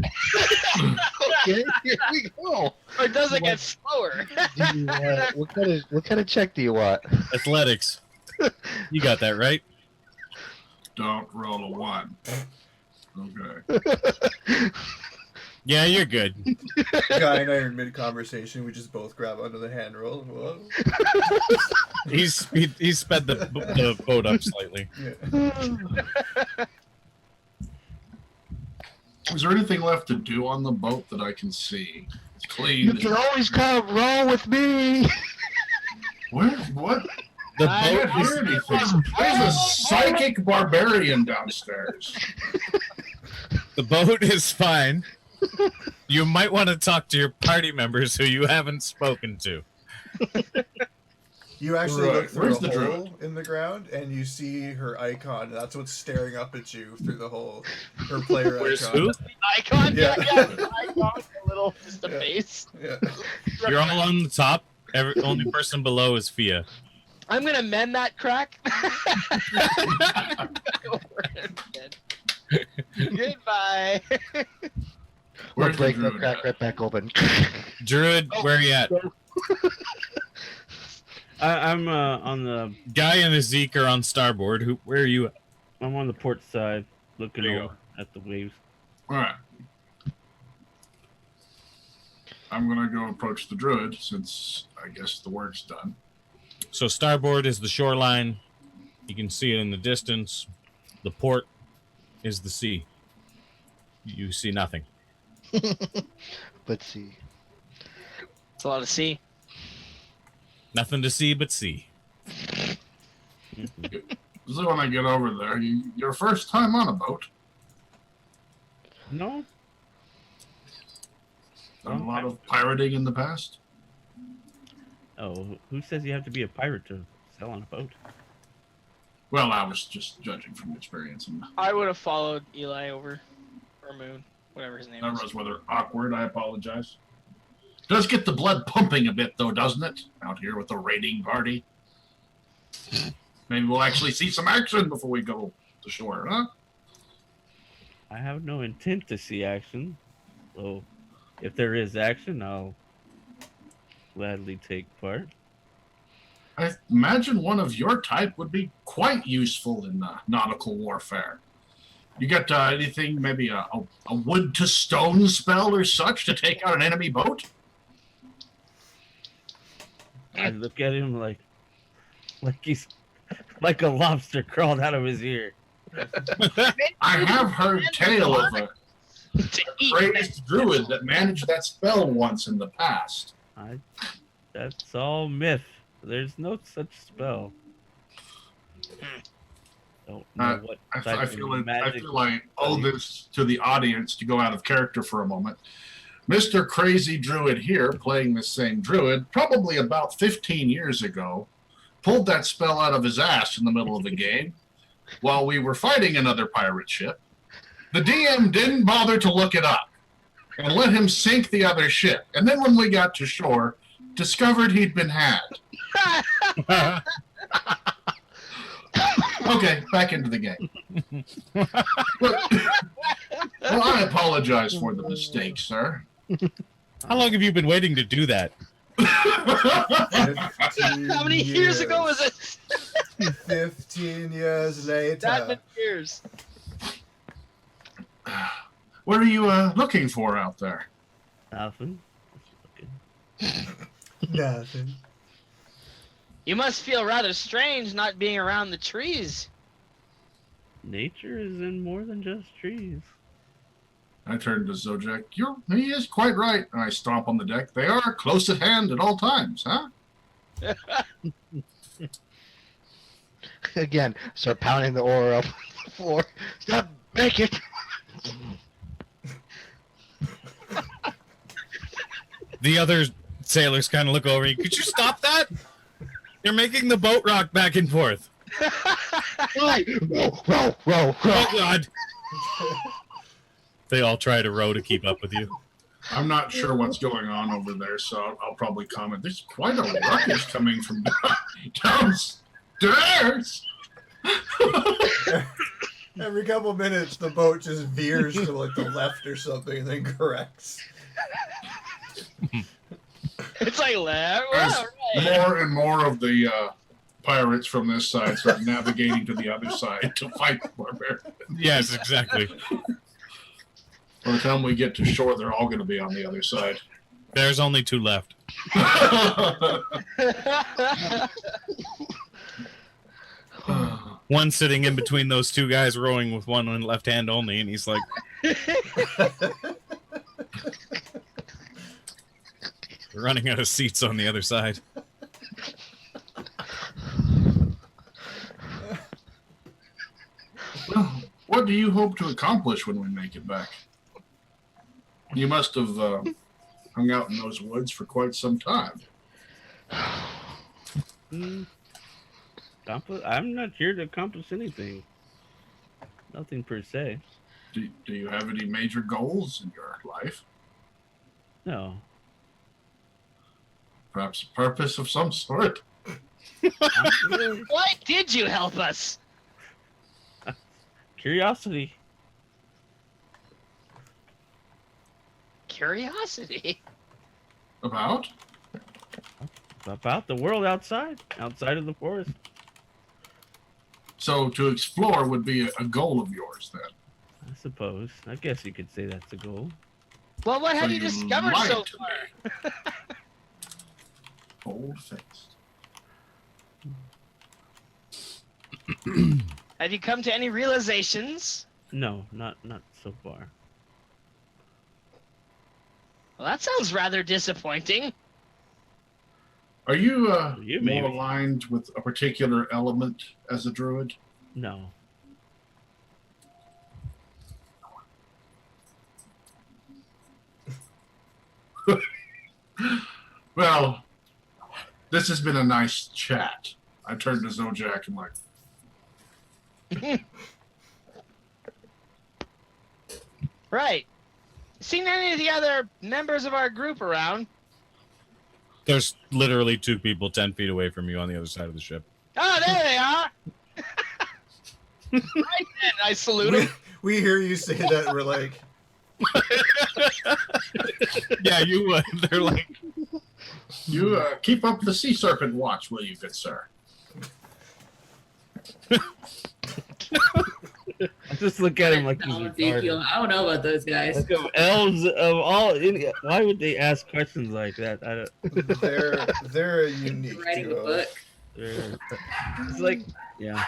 Okay, here we go. Or does it get slower? Do you, what kind of check do you want? Athletics. You got that right. don't roll a 1. Okay. Yeah, you're good. Guy and I are in mid-conversation. We just both grab onto the handrail. Whoa. He's sped the boat up slightly. Yeah. Is there anything left to do on the boat that I can see? It's clean. You can always come row with me. Where? What? The I boat can't hear anything. There's a psychic barbarian downstairs. The boat is fine. You might want to talk to your party members who you haven't spoken to. You actually Right. look through Where's a the hole Druid? in the ground, and you see her icon. And that's what's staring up at you through the hole. Her player Where's icon. who? Icon? Yeah, Yeah. yeah. Icon, a little, just a Yeah. face. Yeah. You're all on the top. Only person below is Fia. I'm gonna mend that crack. Goodbye. We'll Where's the break the druid crack at? right back open. Druid, where are you at? I'm on the Guy and Ezekiel are on starboard. Where are you at? I'm on the port side looking There you over at the waves. All right. I'm gonna go approach the Druid since I guess the work's done. So starboard is the shoreline. You can see it in the distance. The port is the sea. You see nothing. But see. It's a lot of sea. Nothing to see but sea. So when I get over there, your first time on a boat. No. Done a lot of pirating in the past. Oh, who says you have to be a pirate to sail on a boat? Well, I was just judging from experience. And I would have followed Eli over, or Moon, whatever his name that is. was rather awkward. I apologize. Does get the blood pumping a bit, though, doesn't it? Out here with the raiding party. Maybe we'll actually see some action before we go to shore, huh? I have no intent to see action. So if there is action, I'll gladly take part. I imagine one of your type would be quite useful in nautical warfare. You got anything, maybe a wood to stone spell or such to take out an enemy boat? I look at him like he's like a lobster crawled out of his ear. I have heard tale of a To eat. crazed druid that managed that spell once in the past. That's all myth. There's no such spell. Don't know what I type feel of magic I owe this to the audience to go out of character for a moment. Mr. Crazy Druid here, playing this same druid, probably about 15 years ago, pulled that spell out of his ass in the middle of a game while we were fighting another pirate ship. The DM didn't bother to look it up and let him sink the other ship. And then when we got to shore, discovered he'd been had. Okay, back into the game. Well, I apologize for the mistake, sir. How long have you been waiting to do that? How many years ago was it? 15 years later. That many years. What are you looking for out there? Nothing. Nothing. You must feel rather strange not being around the trees. Nature is in more than just trees. I turned to Zojak. He is quite right. And I stomp on the deck. They are close at hand at all times, huh? Again, start pounding the oar up on the floor. Stop, make it. The other sailors kind of look over you. Could you stop that? You're making the boat rock back and forth. Right. Row. Oh, God. They all try to row to keep up with you. I'm not sure what's going on over there, so I'll probably comment. There's quite a ruckus coming from downstairs. Every couple minutes, the boat just veers to like the left or something and then corrects. It's like that. As Right. more and more of the pirates from this side start navigating to the other side to fight the barbarian. Yes, exactly. By the time we get to shore, they're all going to be on the other side. There's only two left. One sitting in between those two guys rowing with one in left hand only, and he's like, running out of seats on the other side. Well, what do you hope to accomplish when we make it back? You must have hung out in those woods for quite some time. I'm not here to accomplish anything. Nothing per se. Do you have any major goals in your life? No. Perhaps a purpose of some sort? Why did you help us? Curiosity. Curiosity. About? About the world outside of the forest. So to explore would be a goal of yours, then? I suppose. I guess you could say that's a goal. Well, what have So you you discovered lied so to far? Bold-faced. Have you come to any realizations? No, not so far. Well, that sounds rather disappointing. Are you, You more maybe. aligned with a particular element as a druid? No. Well, this has been a nice chat. I turned to Zojak and like, Right. Seen any of the other members of our group around? There's literally 2 people 10 feet away from you on the other side of the ship. Oh, there they are. Right then, I salute them. We hear you say that, we're like, Yeah, you would. They're like, you keep up the sea serpent watch, will you, good sir? I just look at him like he's Ezekiel. retarded. I don't know about those guys. Like of elves of all, why would they ask questions like that? I don't. they're a unique Writing a duo. book. It's like, yeah.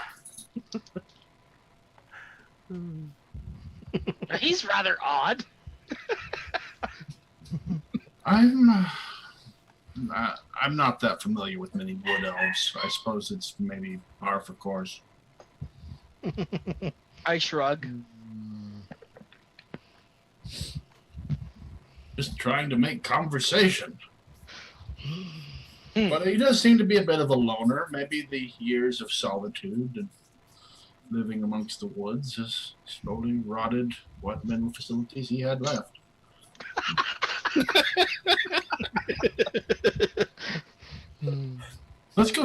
He's rather odd. I'm not that familiar with many wood elves. I suppose it's maybe par for course. I shrug. Just trying to make conversation. But he does seem to be a bit of a loner. Maybe the years of solitude and living amongst the woods has slowly rotted what mental facilities he had left. Let's go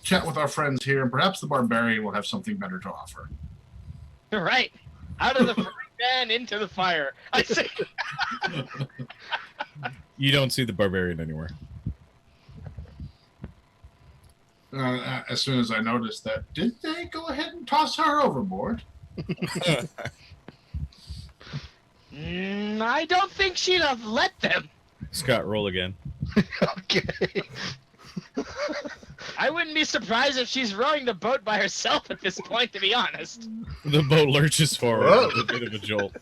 chat with our friends here, and perhaps the Barbarian will have something better to offer. Right. Out of the frying pan into the fire. I say. you don't see the Barbarian anywhere. As soon as I noticed that, did they go ahead and toss her overboard? I don't think she'd have let them. Scott, roll again. Okay. I wouldn't be surprised if she's rowing the boat by herself at this point, to be honest. The boat lurches forward Whoa. with a bit of a jolt.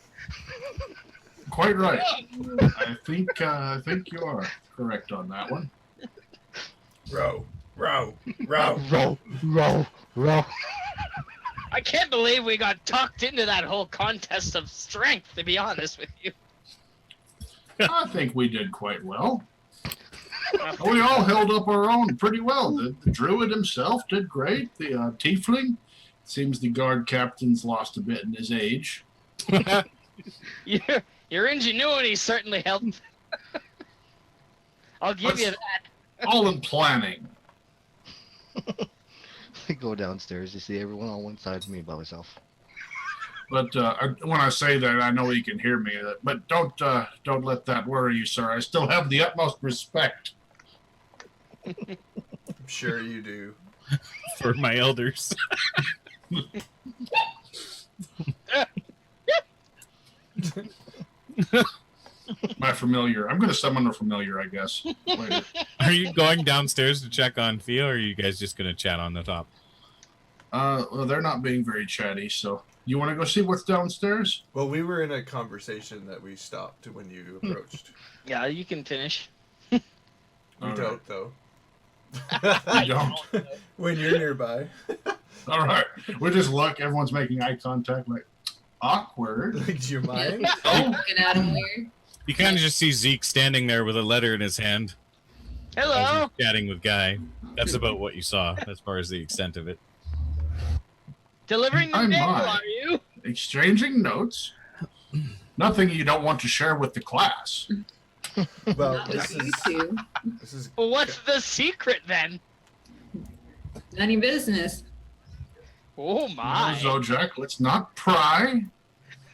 Quite right. I think you are correct on that one. Row. Row, row. I can't believe we got talked into that whole contest of strength, to be honest with you. I think we did quite well. We all held up our own pretty well. The Druid himself did great. The Tiefling, seems the guard captain's lost a bit in his age. Your ingenuity certainly helped. I'll give you that. All in planning. I go downstairs, you see everyone on one side of me by myself. But when I say that, I know he can hear me. But don't let that worry you, sir. I still have the utmost respect. I'm sure you do. For my elders. My familiar. I'm going to summon a familiar, I guess. Later. Are you going downstairs to check on Theo, or are you guys just going to chat on the top? Well, they're not being very chatty, so you want to go see what's downstairs? Well, we were in a conversation that we stopped when you approached. Yeah, you can finish. We All right. don't, though. I don't. When you're nearby. All right. We just look. Everyone's making eye contact, like awkward. Like, do you mind? Oh, Looking at him weird. You kind of just see Zeke standing there with a letter in his hand, as Hello. he's chatting with Guy. That's about what you saw, as far as the extent of it. Delivering the I'm mail, mine. are you? exchanging notes. Nothing you don't want to share with the class. Well, Not this with is you two. this is Well, what's the secret then? None of your business. Oh my. No, Zojak, let's not pry.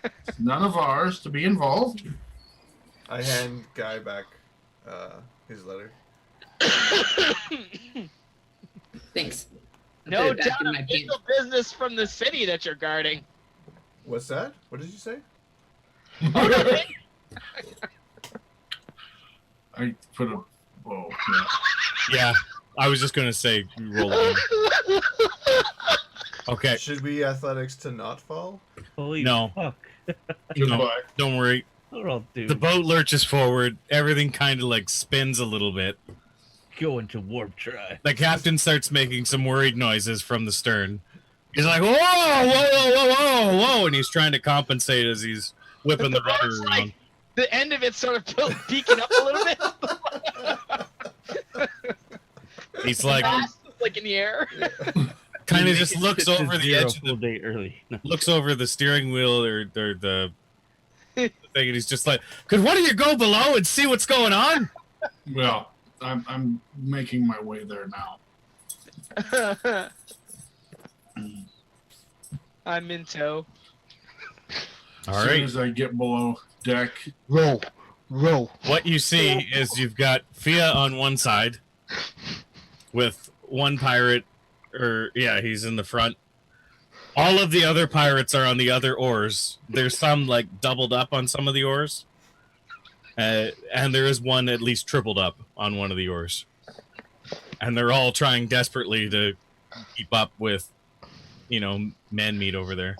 It's none of ours to be involved. I hand Guy back his letter. Thanks. I'll No put it back doubt in my pants. official business from the city that you're guarding. What's that? What did you say? Okay. I put a. Oh, yeah. Yeah, I was just gonna say roll it. Okay, Should we athletics to not fall? Holy No. fuck. Goodbye. don't worry. What I'll do. The boat lurches forward. Everything kind of like spins a little bit. Go into warp drive. The captain starts making some worried noises from the stern. He's like, whoa, whoa, whoa, whoa, whoa, whoa, and he's trying to compensate as he's whipping the rudder boat's around. like, the end of it's sort of peeking up a little bit. He's like, Mast is, like in the air. kind of just looks over the edge of full the, day early. No. looks over the steering wheel or the thing, and he's just like, could one of you go below and see what's going on? Well, I'm making my way there now. I'm in tow. All As soon right. as I get below deck, Row. What you see is you've got Fia on one side with one pirate, he's in the front. All of the other pirates are on the other oars. There's some like doubled up on some of the oars. And there is one at least tripled up on one of the oars. And they're all trying desperately to keep up with, man meat over there.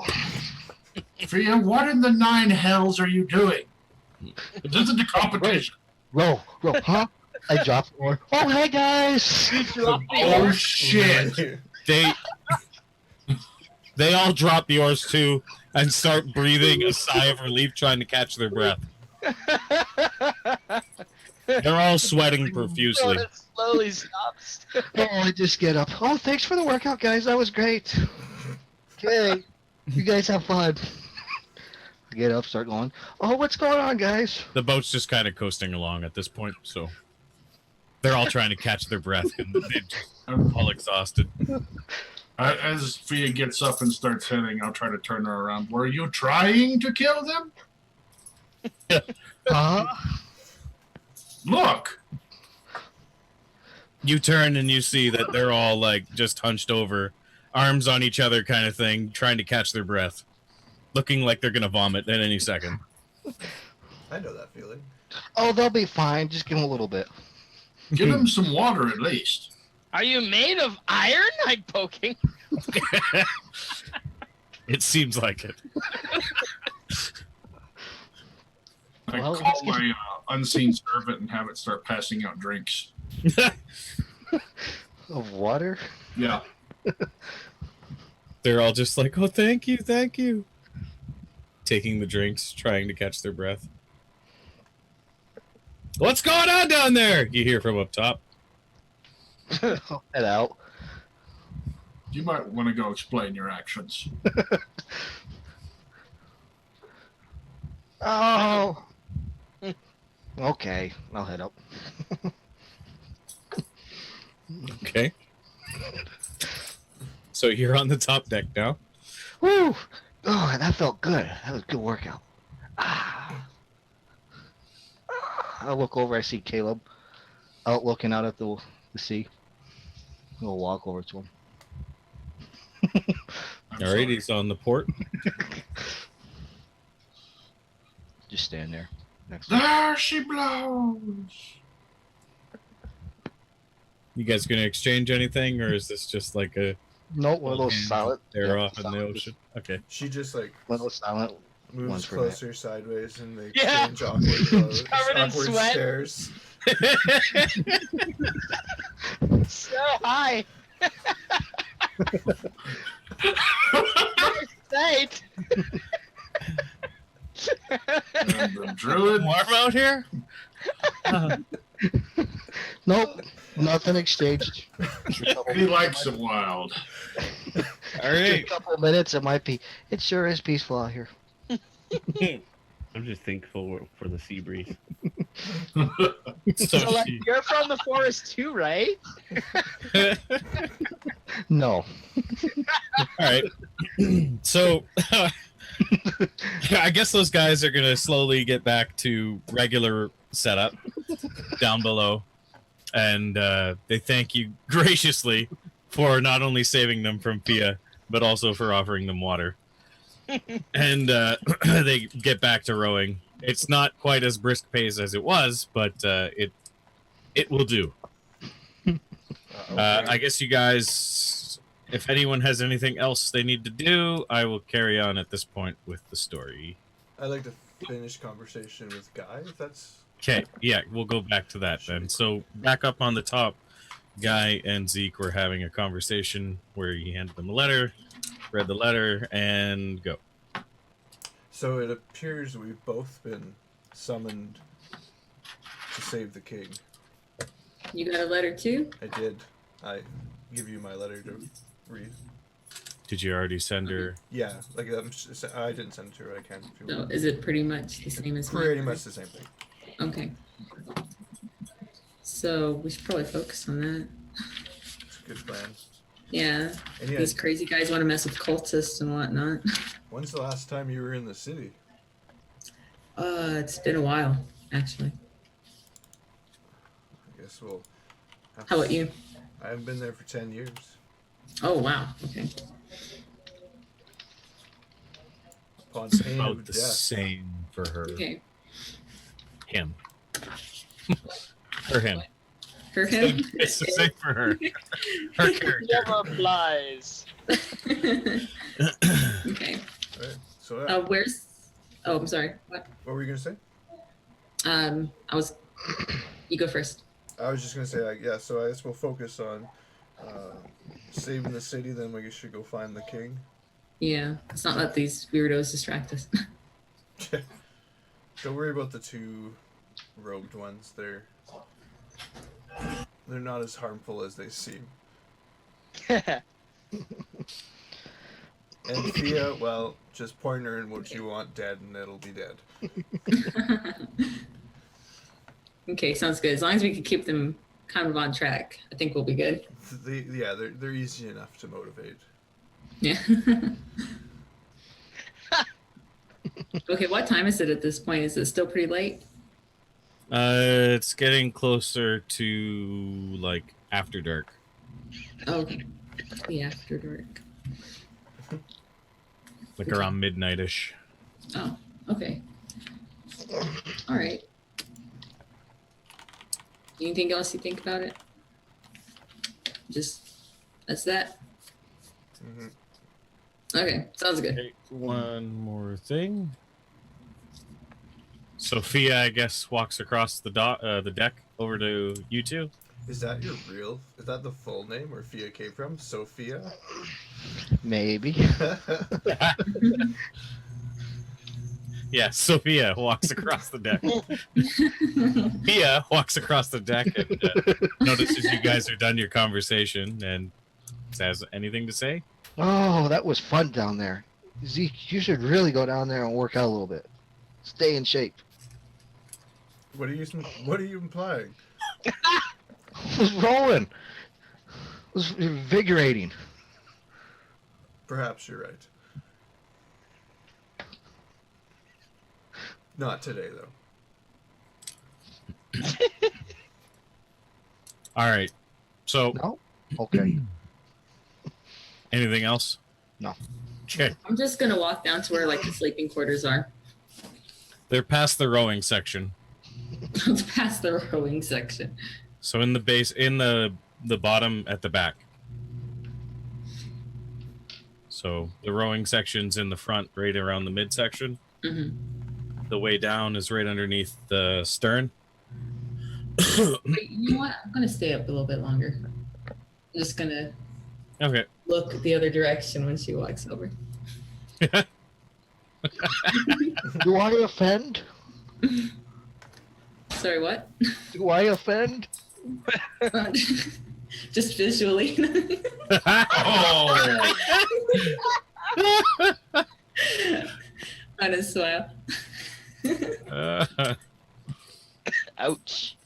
Fia, what in the nine hells are you doing? This is the competition. Row. Huh? I dropped one. Oh, hey, guys. Oh, shit. They all drop the oars too and start breathing a sigh of relief, trying to catch their breath. They're all sweating profusely. It slowly stops. Oh, I just get up. Oh, thanks for the workout, guys. That was great. Okay. You guys have fun. I get up, start going. Oh, what's going on, guys? The boat's just kind of coasting along at this point, so they're all trying to catch their breath, and they're all exhausted. As Fia gets up and starts heading, I'll try to turn her around. Were you trying to kill them? Huh? Look! You turn and you see that they're all like just hunched over, arms on each other kind of thing, trying to catch their breath, looking like they're gonna vomit at any second. I know that feeling. Oh, they'll be fine. Just give them a little bit. Give them some water at least. Are you made of iron? I'm poking. It seems like it. I Well, call my unseen servant and have it start passing out drinks. Of water? Yeah. They're all just like, oh, thank you, thank you. Taking the drinks, trying to catch their breath. What's going on down there? You hear from up top. I'll head out. You might want to go explain your actions. Oh. Okay, I'll head up. Okay. So you're on the top deck now. Woo! Oh, that felt good. That was a good workout. Ah. I look over. I see Caleb out looking out at the sea. I'll walk over to him. All right, he's on the port. Just stand there next to him. There she blows. You guys gonna exchange anything, or is this just like a Nope, one of those silent. they're yeah, off in the silent. ocean? Okay. She just like One of those silent. moves One's for a minute. closer sideways and they Yeah. exchange awkward clothes, Covered in awkward sweat. stares. So high. Nice sight. And the druid. Warm out here? Nope, nothing exchanged. He likes it wild. All A right. couple minutes, it might be. It sure is peaceful out here. I'm just thankful for the sea breeze. So So like she- you're from the forest too, right? No. all right. So I guess those guys are gonna slowly get back to regular setup down below, and they thank you graciously for not only saving them from Pia, but also for offering them water. And they get back to rowing. It's not quite as brisk pace as it was, but It will do. Okay. I guess you guys, if anyone has anything else they need to do, I will carry on at this point with the story. I'd like to finish conversation with Guy, if that's... Okay, yeah, we'll go back to that then. So back up on the top, Guy and Zeke were having a conversation where he handed them a letter, read the letter, and go. So it appears we've both been summoned to save the king. You got a letter too? I did. I give you my letter to read. Did you already send her? Yeah, like I didn't send it to her. I can. If you No, want. is it pretty much the same as mine? Pretty much the same thing. Okay. So we should probably focus on that. It's a good plan. Yeah, And yeah, these crazy guys want to mess with cultists and whatnot. when's the last time you were in the city? It's been a while, actually. I guess we'll. Have How about you? I haven't been there for 10 years. Oh, wow. Okay. Upon pain About of the death. same for her. Okay. Him. For him. For him? It's the same for her. Her character. Never flies. Okay. Right. So yeah, Where's... Oh, I'm sorry. What? what were you gonna say? I was... You go first. I was just gonna say, like, yeah. So I guess we'll focus on saving the city. Then we should go find the king. Yeah. Let's not let these weirdos distract us. Don't worry about the two robed ones. They're not as harmful as they seem. And Thea, well, just point her in what you want dead, and it'll be dead. Okay, sounds good. As long as we can keep them kind of on track, I think we'll be good. They're easy enough to motivate. Yeah. Okay, what time is it at this point? Is it still pretty late? It's getting closer to like after dark. Okay. The after dark. Like around midnight-ish. Oh, okay. All right. Anything else you think about it? Just that's that. Mm-hmm. Okay, sounds good. Okay, one more thing. Sophia, I guess, walks across the deck over to you two. Is that your real? Is that the full name where Fia came from? Sophia? Maybe. Yeah, Sophia walks across the deck. Fia walks across the deck and notices you guys are done your conversation and has anything to say. Oh, that was fun down there. Zeke, you should really go down there and work out a little bit. Stay in shape. What are you implying? It was rolling. It was invigorating. Perhaps you're right. Not today, though. All right. So, No? Okay. anything else? No. Okay. I'm just gonna walk down to where like the sleeping quarters are. They're past the rowing section. It's past the rowing section. So in the base, in the bottom at the back. So the rowing section's in the front, right around the midsection. Mm-hmm. The way down is right underneath the stern. Wait, you know what? I'm gonna stay up a little bit longer. I'm just gonna Okay. look the other direction when she walks over. Do I offend? Sorry, what? Do I offend? Just visually. Oh! On a smile. Ouch.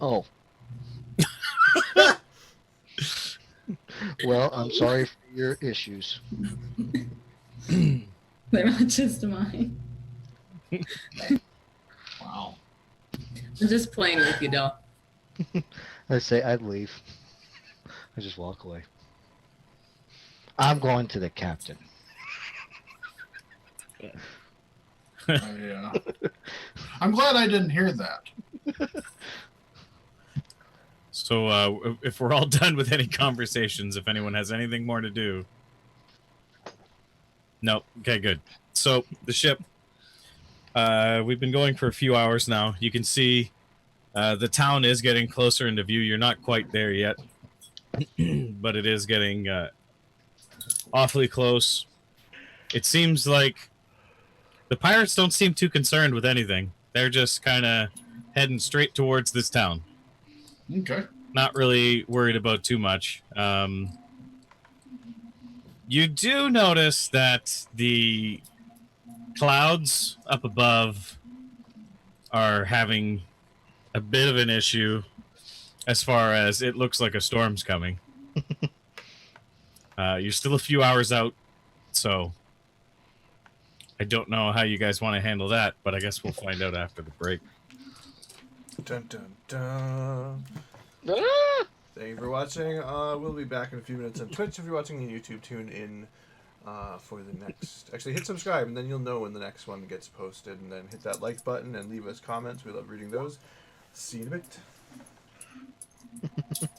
Oh. Well, I'm sorry for your issues. They're not just mine. Wow. I'm just playing with you, doll. I say I'd leave. I just walk away. I'm going to the captain. Yeah. I'm glad I didn't hear that. So if we're all done with any conversations, if anyone has anything more to do. No. Okay, good. So the ship, we've been going for a few hours now. You can see the town is getting closer into view. You're not quite there yet, but it is getting awfully close. It seems like the pirates don't seem too concerned with anything. They're just kind of heading straight towards this town. Okay. Not really worried about too much. You do notice that the clouds up above are having a bit of an issue as far as it looks like a storm's coming. You're still a few hours out, so I don't know how you guys want to handle that, but I guess we'll find out after the break. Dun dun dun. Ah! Thank you for watching. We'll be back in a few minutes on Twitch. If you're watching on YouTube, tune in for the next. Actually, hit subscribe, and then you'll know when the next one gets posted. And then hit that like button and leave us comments. We love reading those. See you in a bit.